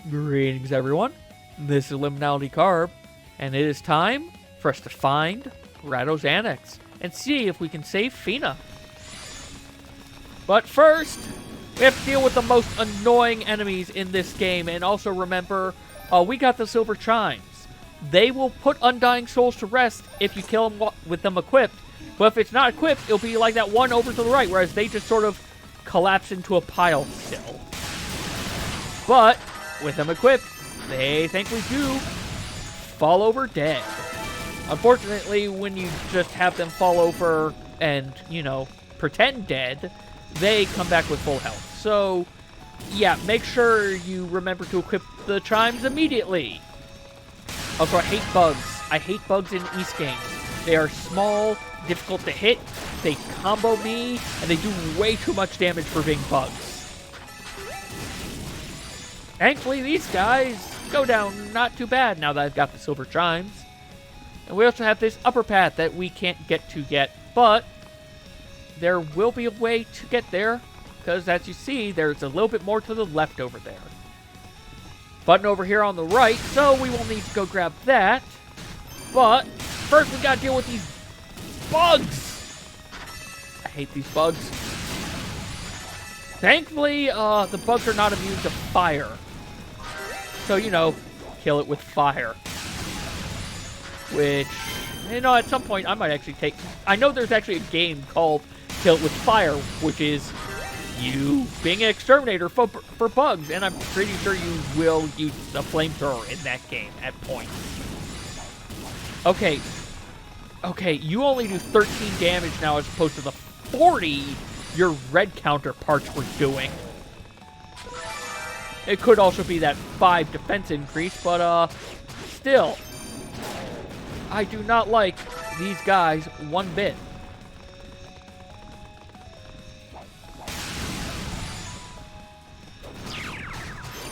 Greetings, everyone. This is Liminality Carb, and it is time for us to find Rado's Annex and see if we can save Feena. But first, we have to deal with the most annoying enemies in this game, and also remember, we got the Silver Chimes. They will put Undying Souls to rest if you kill them with them equipped, but if it's not equipped, it'll be like that one over to the right, whereas they just sort of collapse into a pile still. But with them equipped, they thankfully do fall over dead. Unfortunately, when you just have them fall over and, you know, pretend dead, they come back with full health. So, yeah, make sure you remember to equip the chimes immediately. Also, I hate bugs. I hate bugs in East games. They are small, difficult to hit, they combo me, and they do way too much damage for being bugs. Thankfully, these guys go down not too bad now that I've got the Silver Chimes. And we also have this upper path that we can't get to yet, but there will be a way to get there, because as you see, there's a little bit more to the left over there. Button over here on the right, so we will need to go grab that. But first we gotta deal with these bugs. I hate these bugs. Thankfully, the bugs are not immune to fire. So, you know, kill it with fire. Which, you know, at some point I might actually take... I know there's actually a game called Kill It With Fire, which is you being an exterminator for bugs, and I'm pretty sure you will use a flamethrower in that game at points. Okay. Okay, you only do 13 damage now as opposed to the 40 your red counterparts were doing. It could also be that 5 defense increase, but still. I do not like these guys one bit.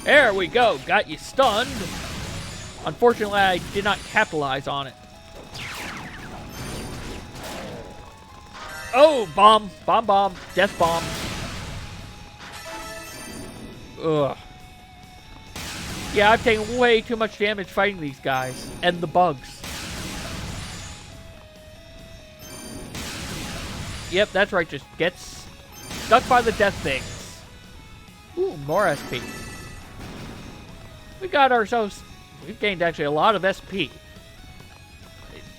There we go, got you stunned. Unfortunately, I did not capitalize on it. Oh, bomb, bomb, bomb, death bomb. Ugh. Yeah, I've taken way too much damage fighting these guys and the bugs. Yep, that's right, just gets stuck by the death things. Ooh, more SP. We got ourselves, we've gained actually a lot of SP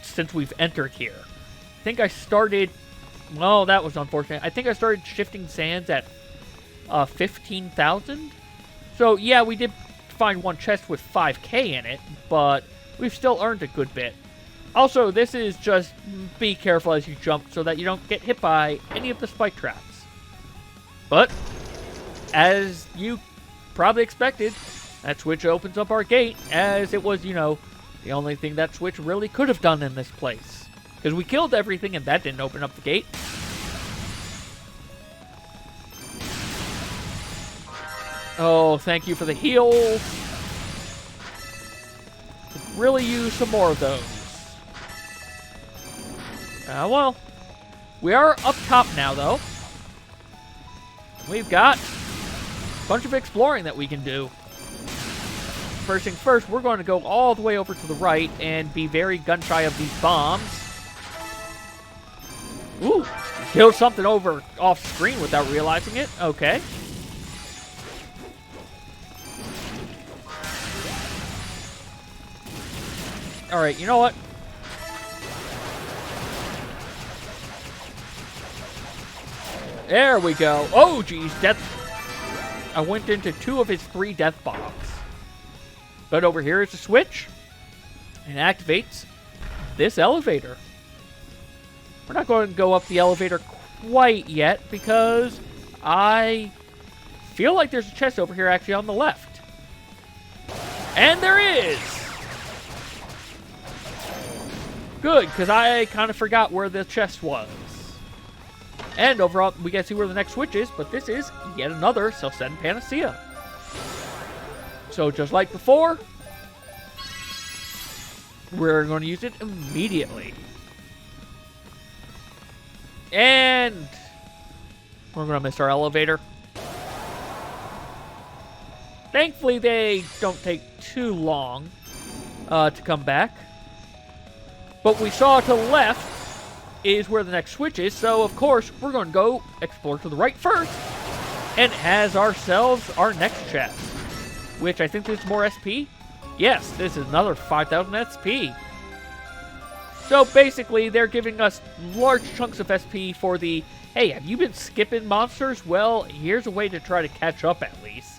since we've entered here. I think I started, well, that was unfortunate. I think I started shifting sands at 15,000. So yeah, we did find one chest with 5k in it, but we've still earned a good bit. Also, this is just be careful as you jump so that you don't get hit by any of the spike traps. But as you probably expected, that switch opens up our gate, as it was, you know, the only thing that switch really could have done in this place. Because we killed everything and that didn't open up the gate. Oh, thank you for the heals. Could really use some more of those. Well, we are up top now, though. We've got a bunch of exploring that we can do. First things first, we're going to go all the way over to the right and be very gun-shy of these bombs. Ooh, killed something over off-screen without realizing it. Okay. Alright, you know what? There we go. Oh, geez, death. I went into 2 of his 3 death bombs. But over here is a switch. And activates this elevator. We're not going to go up the elevator quite yet because I feel like there's a chest over here actually on the left. And there is! Good, because I kind of forgot where the chest was. And overall, we gotta see where the next switch is, but this is yet another self-setting panacea. So just like before, we're going to use it immediately. And we're going to miss our elevator. Thankfully, they don't take too long to come back. But we saw to the left is where the next switch is, so of course, we're going to go explore to the right first. And has ourselves our next chest, which I think there's more SP. Yes, this is another 5,000 SP. So basically, they're giving us large chunks of SP for the, hey, have you been skipping monsters? Well, here's a way to try to catch up at least.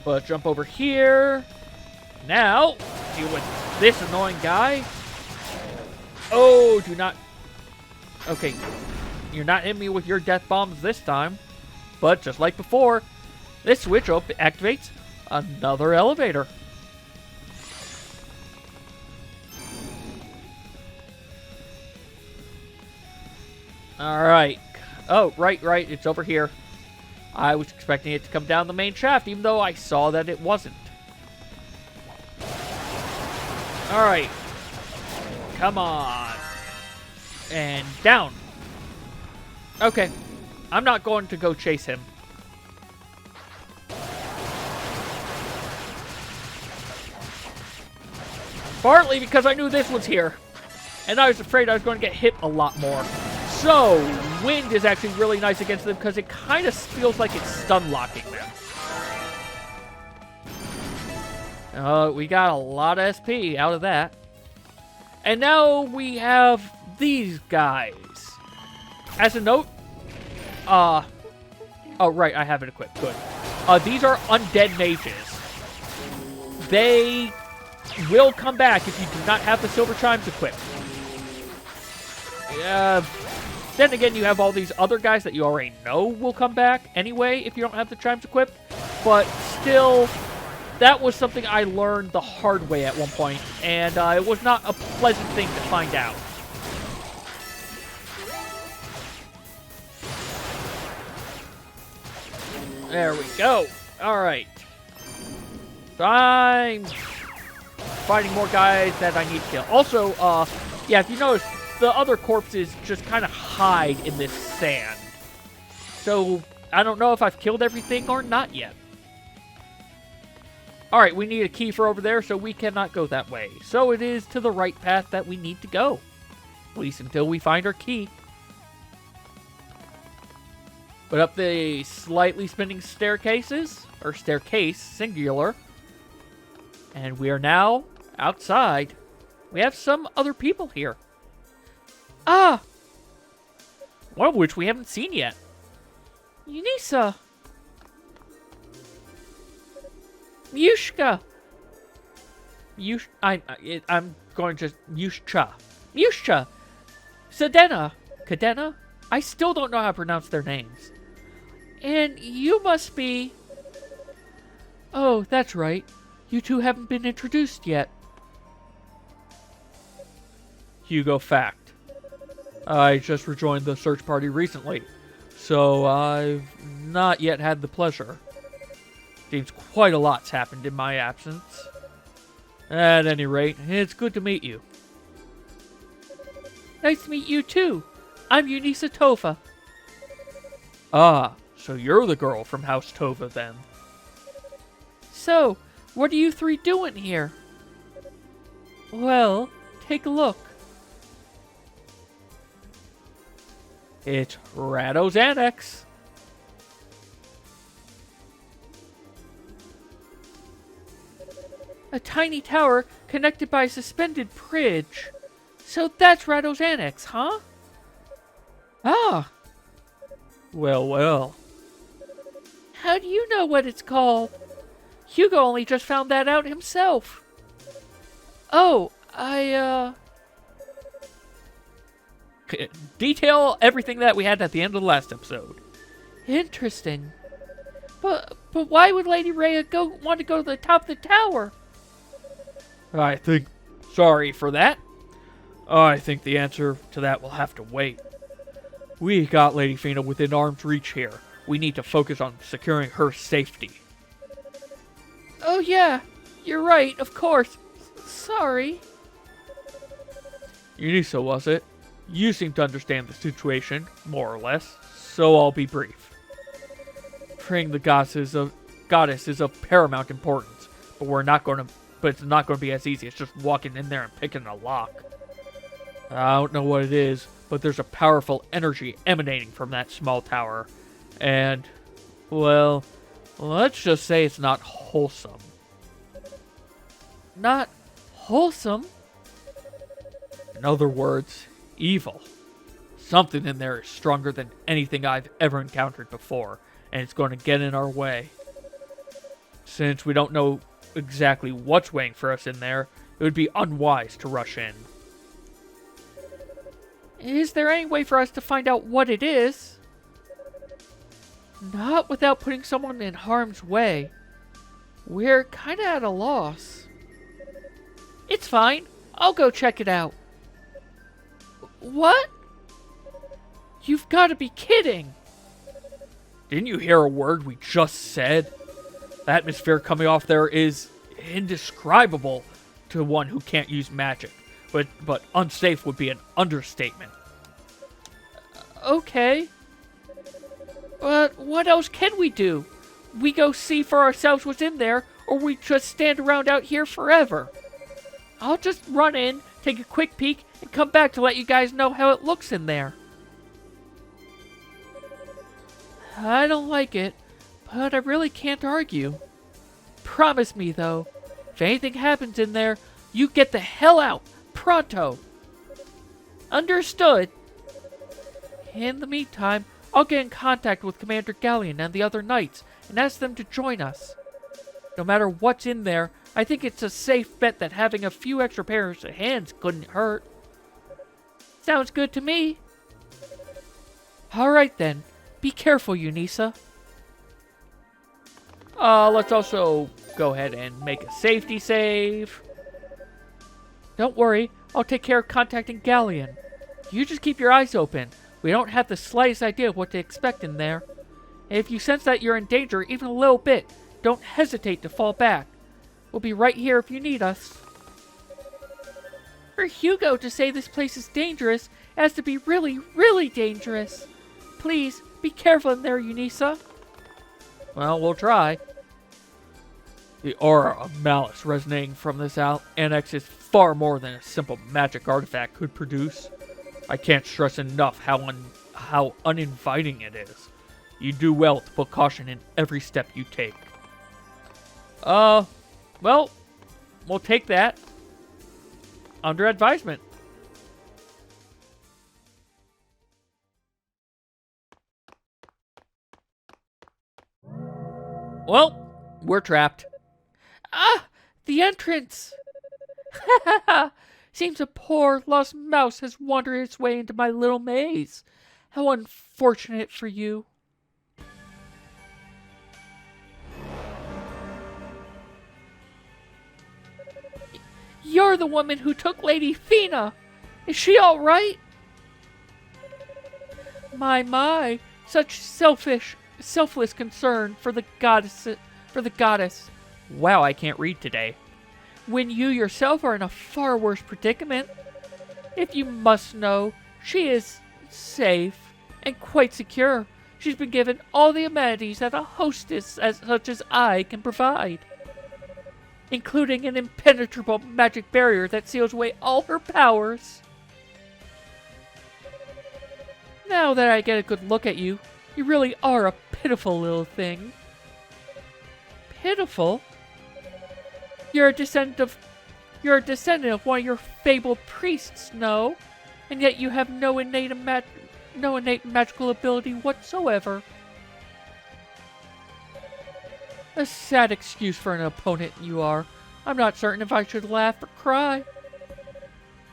But jump over here. Now, deal with this annoying guy. Oh, do not... Okay, you're not hitting me with your death bombs this time. But just like before, this switch activates another elevator. Alright. Oh, right, it's over here. I was expecting it to come down the main shaft, even though I saw that it wasn't. Alright. Come on. And down. Okay. I'm not going to go chase him. Partly because I knew this was here. And I was afraid I was going to get hit a lot more. So, wind is actually really nice against them because it kind of feels like it's stun locking them. We got a lot of SP out of that. And now we have these guys. As a note, oh right, I have it equipped, good. These are undead mages. They will come back if you do not have the silver chimes equipped. Then again, you have all these other guys that you already know will come back anyway if you don't have the chimes equipped. But still, that was something I learned the hard way at one point, and it was not a pleasant thing to find out. There we go. Alright. So I'm fighting more guys that I need to kill. Also, yeah, if you notice, the other corpses just kind of hide in this sand. So, I don't know if I've killed everything or not yet. Alright, we need a key for over there, so we cannot go that way. So it is to the right path that we need to go. At least until we find our key. But up the slightly spinning staircases, or staircase, singular. And we are now outside. We have some other people here. Ah! One of which we haven't seen yet. Yunica! Yushka! I'm going to... Yushcha. Yushcha! Sedena! Cadena? I still don't know how to pronounce their names. And you must be... Oh, that's right. You two haven't been introduced yet. Hugo Fact. I just rejoined the search party recently, so I've not yet had the pleasure. Seems quite a lot's happened in my absence. At any rate, it's good to meet you. Nice to meet you too. I'm Yunica Tova. Ah, so you're the girl from House Tova then. So, what are you three doing here? Well, take a look. It's Rado's Annex. A tiny tower connected by a suspended bridge. So that's Rado's Annex, huh? Ah. Well, well. How do you know what it's called? Hugo only just found that out himself. Oh, detail everything that we had at the end of the last episode. Interesting. But why would Lady Rhea want to go to the top of the tower? Sorry for that. I think the answer to that will have to wait. We got Lady Feena within arm's reach here. We need to focus on securing her safety. Oh yeah, you're right, of course. Sorry. Yunica, was it? You seem to understand the situation, more or less, so I'll be brief. freeing the goddess is of paramount importance, but it's not going to be as easy as just walking in there and picking a lock. I don't know what it is, but there's a powerful energy emanating from that small tower, and, well, let's just say it's not wholesome. Not wholesome? In other words, evil. Something in there is stronger than anything I've ever encountered before, and it's going to get in our way. Since we don't know exactly what's waiting for us in there, it would be unwise to rush in. Is there any way for us to find out what it is? Not without putting someone in harm's way. We're kinda at a loss. It's fine. I'll go check it out. What? You've got to be kidding! Didn't you hear a word we just said? The atmosphere coming off there is indescribable to one who can't use magic, but unsafe would be an understatement. Okay. But what else can we do? We go see for ourselves what's in there, or we just stand around out here forever. I'll just run in, take a quick peek, and come back to let you guys know how it looks in there. I don't like it, but I really can't argue. Promise me, though, if anything happens in there, you get the hell out, pronto. Understood. In the meantime, I'll get in contact with Commander Galleon and the other knights and ask them to join us. No matter what's in there, I think it's a safe bet that having a few extra pairs of hands couldn't hurt. Sounds good to me. Alright then. Be careful, Yunica. Let's also go ahead and make a safety save. Don't worry, I'll take care of contacting Galleon. You just keep your eyes open. We don't have the slightest idea of what to expect in there. And if you sense that you're in danger even a little bit, don't hesitate to fall back. We'll be right here if you need us. For Hugo to say this place is dangerous has to be really, really dangerous. Please, be careful in there, Yunica. Well, we'll try. The aura of malice resonating from this annex is far more than a simple magic artifact could produce. I can't stress enough how uninviting it is. You do well to put caution in every step you take. Well, we'll take that under advisement. Well, we're trapped. Ah, the entrance! Ha ha ha! Seems a poor lost mouse has wandered its way into my little maze. How unfortunate for you. You're the woman who took Lady Feena. Is she all right? My, such selfless concern for the goddess. Wow, I can't read today. When you yourself are in a far worse predicament. If you must know, she is safe and quite secure. She's been given all the amenities that a hostess such as I can provide, including an impenetrable magic barrier that seals away all her powers. Now that I get a good look at you, you really are a pitiful little thing. Pitiful? You're a descendant of one of your fabled priests, no? And yet you have no innate magical ability whatsoever. A sad excuse for an opponent you are. I'm not certain if I should laugh or cry.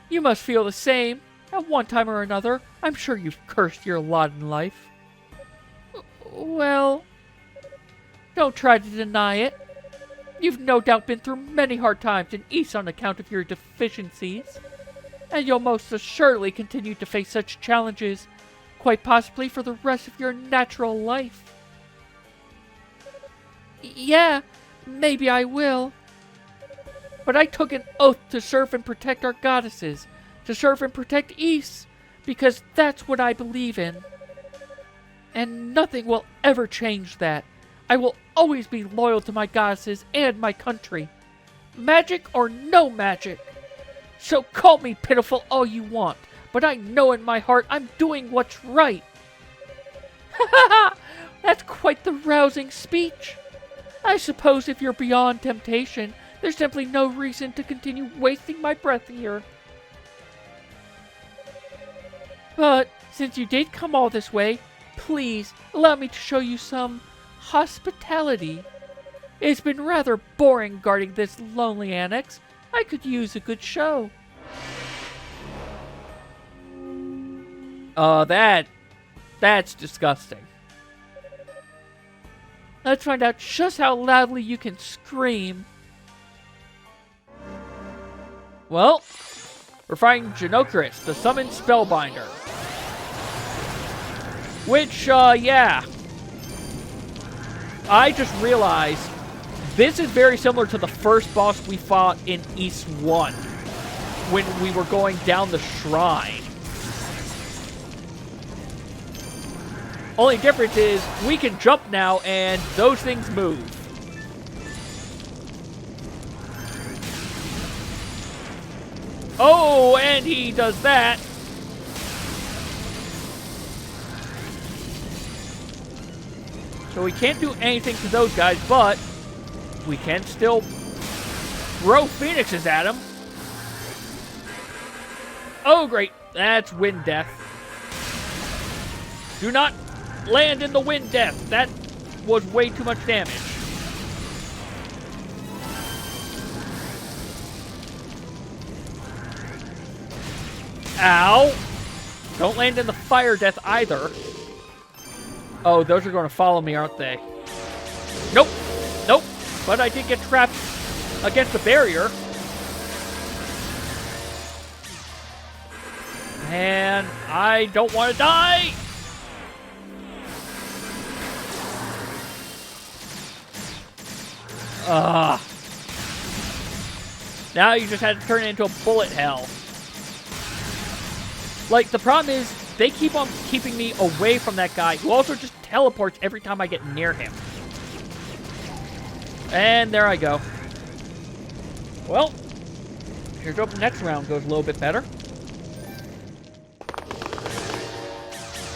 You must feel the same. At one time or another, I'm sure you've cursed your lot in life. Well, don't try to deny it. You've no doubt been through many hard times in East on account of your deficiencies. And you'll most assuredly continue to face such challenges, quite possibly for the rest of your natural life. Yeah, maybe I will. But I took an oath to serve and protect our goddesses, to serve and protect East, because that's what I believe in. And nothing will ever change that. I will always be loyal to my goddesses and my country. Magic or no magic. So call me pitiful all you want, but I know in my heart I'm doing what's right. Ha ha ha! That's quite the rousing speech. I suppose if you're beyond temptation, there's simply no reason to continue wasting my breath here. But since you did come all this way, please allow me to show you some hospitality. It's been rather boring guarding this lonely annex. I could use a good show. That's disgusting. Let's find out just how loudly you can scream. Well, we're fighting Yunica, the summoned spellbinder. Which, yeah. I just realized this is very similar to the first boss we fought in East 1 when we were going down the shrine. Only difference is we can jump now and those things move. Oh, and he does that. So we can't do anything to those guys, but we can still throw phoenixes at him. Oh, great. That's wind death. Do not land in the wind death. That was way too much damage. Ow. Don't land in the fire death either. Oh, those are going to follow me, aren't they? Nope. Nope. But I did get trapped against the barrier. And I don't want to die. Now you just had to turn it into a bullet hell. Like, the problem is, they keep on keeping me away from that guy, who also just teleports every time I get near him. And there I go. Well, here's hope the next round goes a little bit better.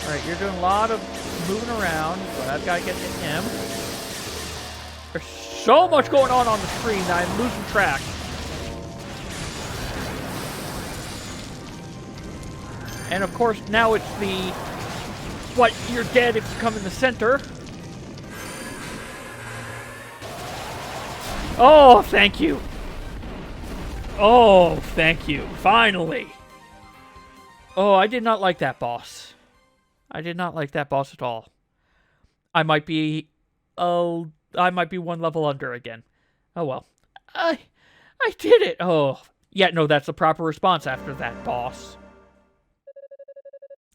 Alright, you're doing a lot of moving around, but I've got to get to him. There's so much going on the screen that I'm losing track. And of course, now it's the, what, you're dead if you come in the center. Oh, thank you. Oh, thank you. Finally. Oh, I did not like that boss. I did not like that boss at all. I might be one level under again. Oh well. I did it. Oh, yeah, no, that's the proper response after that boss.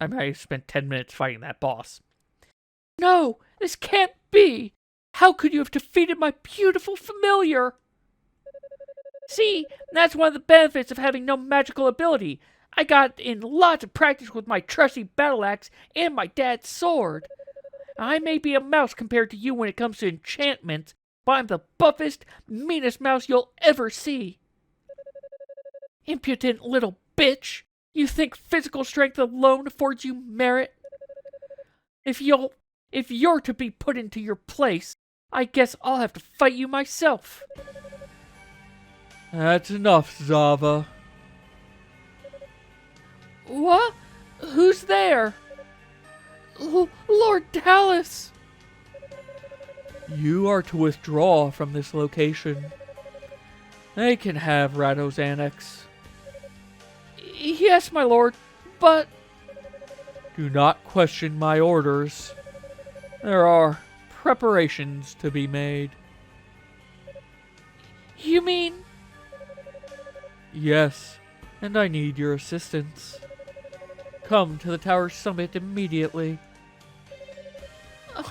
I might have spent 10 minutes fighting that boss. No, this can't be. How could you have defeated my beautiful familiar? See, that's one of the benefits of having no magical ability. I got in lots of practice with my trusty battle axe and my dad's sword. I may be a mouse compared to you when it comes to enchantments, but I'm the buffest, meanest mouse you'll ever see. Impudent little bitch! You think physical strength alone affords you merit? If you're to be put into your place, I guess I'll have to fight you myself. That's enough, Zava. What? Who's there? Lord Dallas! You are to withdraw from this location. They can have Rado's Annex. Yes, my lord, but... Do not question my orders. There are preparations to be made. You mean... Yes, and I need your assistance. Come to the tower summit immediately.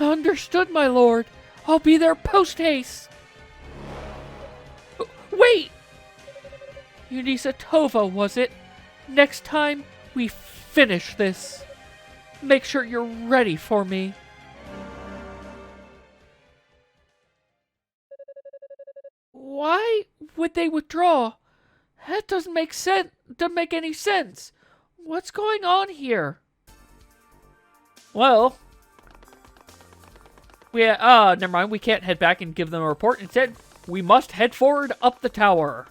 Understood, my lord. I'll be there post-haste. Wait! Yunica Tova, was it? Next time, we finish this. Make sure you're ready for me. Why would they withdraw? That doesn't make sense. Doesn't make any sense. What's going on here? Well, never mind. We can't head back and give them a report. Instead, we must head forward up the tower.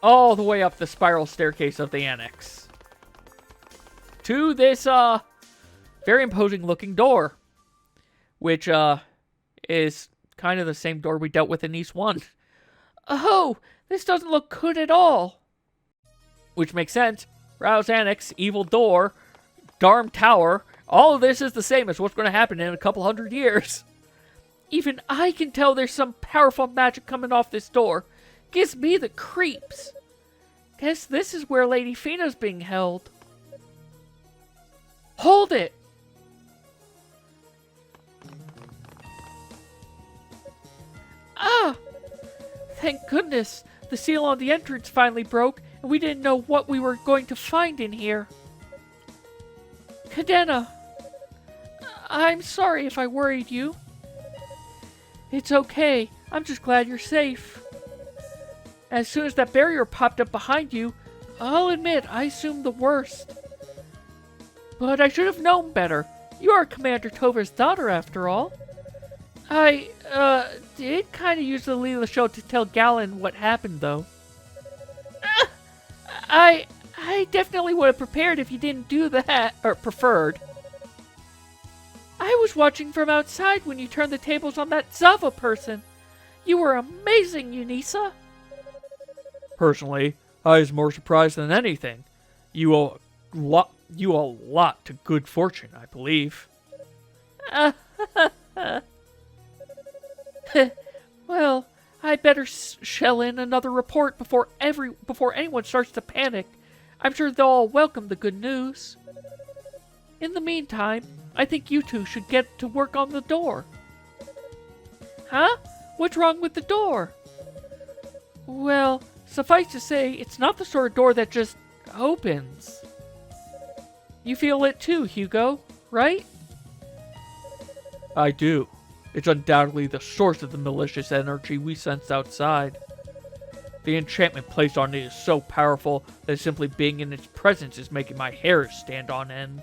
All the way up the spiral staircase of the Annex. To this, very imposing looking door. Which, is kind of the same door we dealt with in East 1. Oh, this doesn't look good at all. Which makes sense. Rado's Annex, evil door, Darm Tower. All of this is the same as what's going to happen in a couple hundred years. Even I can tell there's some powerful magic coming off this door. Gives me the creeps. Guess this is where Lady Feena's being held. Hold it! Ah! Thank goodness, the seal on the entrance finally broke, and we didn't know what we were going to find in here. Cadena, I'm sorry if I worried you. It's okay, I'm just glad you're safe. As soon as that barrier popped up behind you, I'll admit I assumed the worst. But I should have known better. You are Commander Tova's daughter, after all. I, did kind of use the Leela show to tell Galen what happened, though. I definitely would have prepared if you didn't do that, or preferred. I was watching from outside when you turned the tables on that Zava person. You were amazing, Yunica. Personally, I was more surprised than anything. You owe a lot to good fortune, I believe. Well, I better shell in another report before anyone starts to panic. I'm sure they'll all welcome the good news. In the meantime, I think you two should get to work on the door. Huh? What's wrong with the door? Well, suffice to say, it's not the sort of door that just opens. You feel it too, Hugo, right? I do. It's undoubtedly the source of the malicious energy we sense outside. The enchantment placed on it is so powerful that simply being in its presence is making my hair stand on end.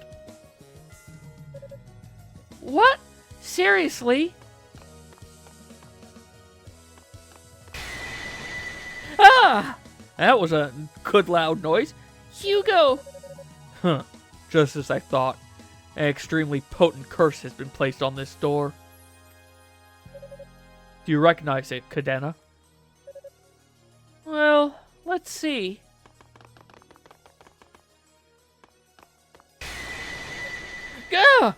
What? Seriously? Ah! That was a good loud noise. Hugo! Huh. Just as I thought. An extremely potent curse has been placed on this door. Do you recognize it, Cadena? Well, let's see. Gah!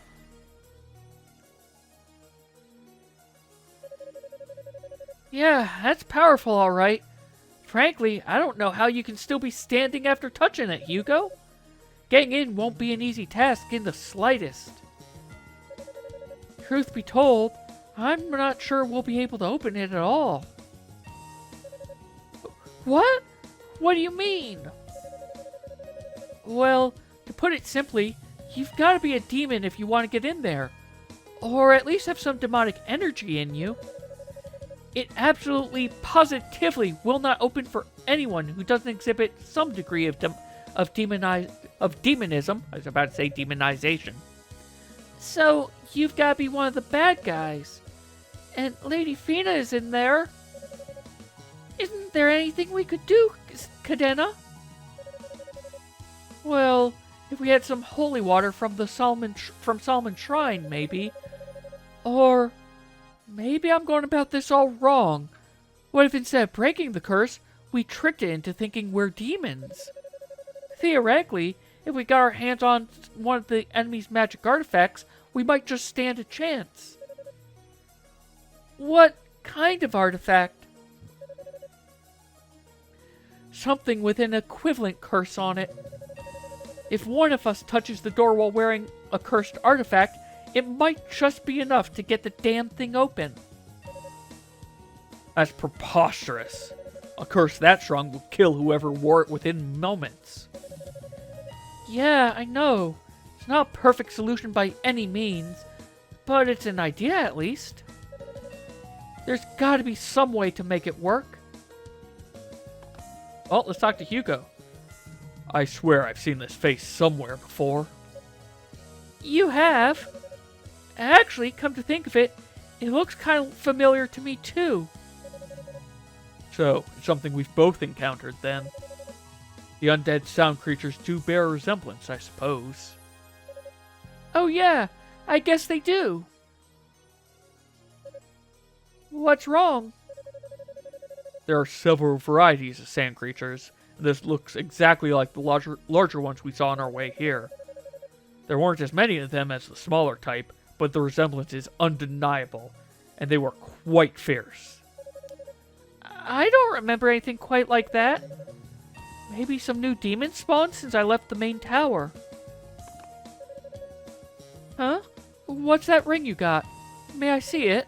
Yeah, that's powerful, all right. Frankly, I don't know how you can still be standing after touching it, Hugo. Getting in won't be an easy task in the slightest. Truth be told, I'm not sure we'll be able to open it at all. What? What do you mean? Well, to put it simply, you've got to be a demon if you want to get in there. Or at least have some demonic energy in you. It absolutely, positively will not open for anyone who doesn't exhibit some degree of demonism. I was about to say demonization. So, you've got to be one of the bad guys. And Lady Feena is in there. Isn't there anything we could do, Cadena? Well, if we had some holy water from the Solomon Shrine, maybe. Or maybe I'm going about this all wrong. What if instead of breaking the curse, we tricked it into thinking we're demons? Theoretically, if we got our hands on one of the enemy's magic artifacts, we might just stand a chance. What kind of artifact? Something with an equivalent curse on it. If one of us touches the door while wearing a cursed artifact, it might just be enough to get the damn thing open. That's preposterous. A curse that strong would kill whoever wore it within moments. Yeah, I know. It's not a perfect solution by any means, but it's an idea at least. There's got to be some way to make it work. Well, let's talk to Hugo. I swear I've seen this face somewhere before. You have? Actually, come to think of it, it looks kind of familiar to me too. So, it's something we've both encountered then. The undead sound creatures do bear a resemblance, I suppose. Oh yeah, I guess they do. What's wrong? There are several varieties of sand creatures, and this looks exactly like the larger ones we saw on our way here. There weren't as many of them as the smaller type, but the resemblance is undeniable, and they were quite fierce. I don't remember anything quite like that. Maybe some new demons spawned since I left the main tower. Huh? What's that ring you got? May I see it?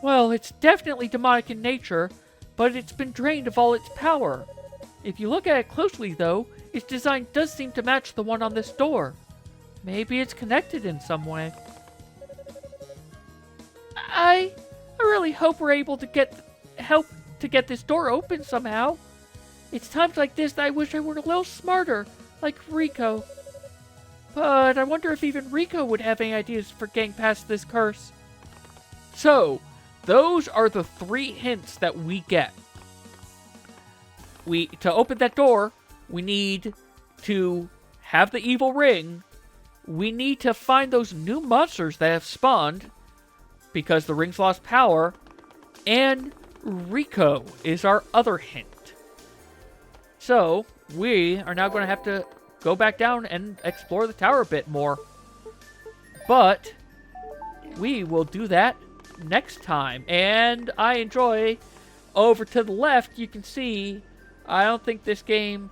Well, it's definitely demonic in nature, but it's been drained of all its power. If you look at it closely, though, its design does seem to match the one on this door. Maybe it's connected in some way. I really hope we're able to help to get this door open somehow. It's times like this that I wish I were a little smarter, like Rico. But I wonder if even Rico would have any ideas for getting past this curse. So, those are the 3 hints that we get. To open that door, we need to have the evil ring. We need to find those new monsters that have spawned, because the ring's lost power, and Rico is our other hint. So, we are now going to have to go back down and explore the tower a bit more. But, we will do that next time. And I enjoy, over to the left, you can see, I don't think this game,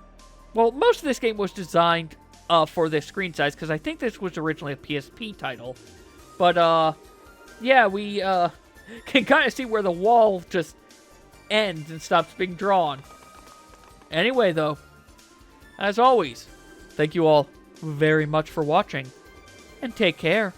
well, most of this game was designed for this screen size, because I think this was originally a PSP title. But, yeah, we can kind of see where the wall just ends and stops being drawn. Anyway, though, as always, thank you all very much for watching, and take care.